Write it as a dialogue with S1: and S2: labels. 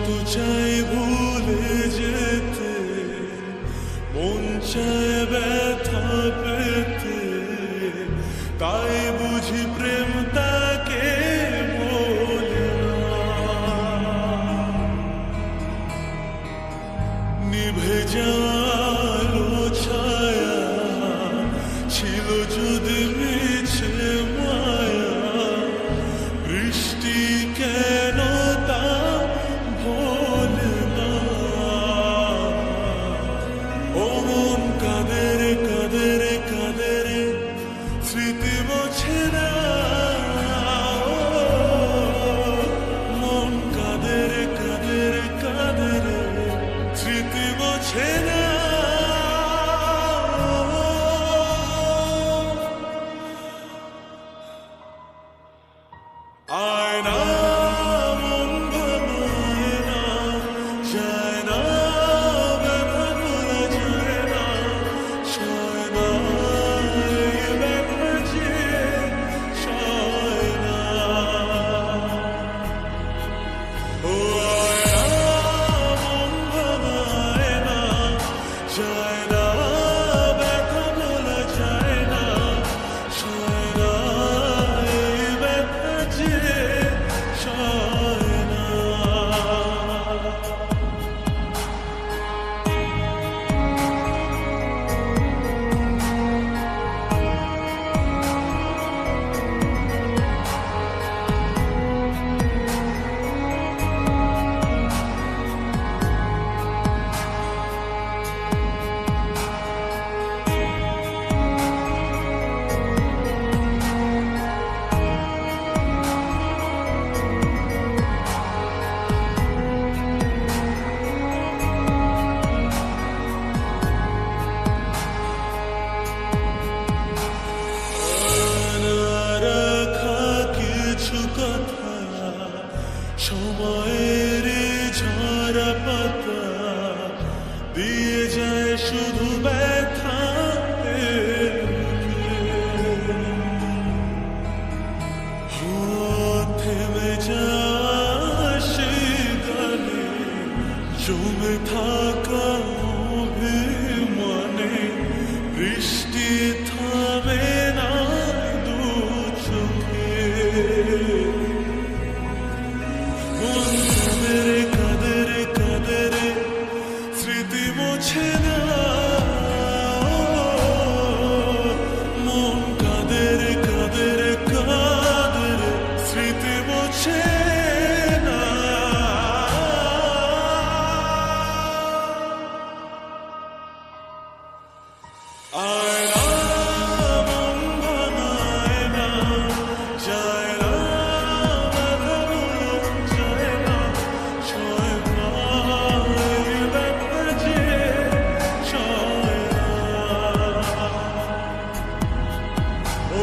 S1: কত চাই ভুলে যেতে, মন চায় ব্যথা পেতে, তাই বুঝি প্রেম তাকে বলে না। নিভে যাওয়ালো ছায়া ছিল যদি মিছে মায়া, বৃষ্টি কেন তা ভোলে না। ও মন কাঁদে রে কাঁদে রে কাঁদে রে, স্মৃতি মোছে না। মন কাঁদে রে কাঁদে রে কাঁদে রে, স্মৃতি মোছে না। আয়না মন ভাঙায় না, যায় না ব্যথা ভোলা যায় না, সয় না এই ব্যথা যে সয় না। ও আয়না মন ভাঙায় না, যায় না ব্যথা ভোলা যায় না, সয় না এই ব্যথা যে সয় না। সময়ের ঝরা পাতা দিয়ে যায় শুধু ব্যথা, থেমে যায় সেই গানে জমে থাকা অভিমানে, বৃষ্টি থামে না দু চোখে। মন কাঁদে রে কাঁদে রে কাঁদে রে, স্মৃতি মোছে না। মন কাঁদে রে কাঁদে রে কাঁদে রে, স্মৃতি মোছে না। আয়না মন ভাঙায় না, যায় না ব্যথা ভোলা যায় না, সয় না এই ব্যথা যে সয় না। ও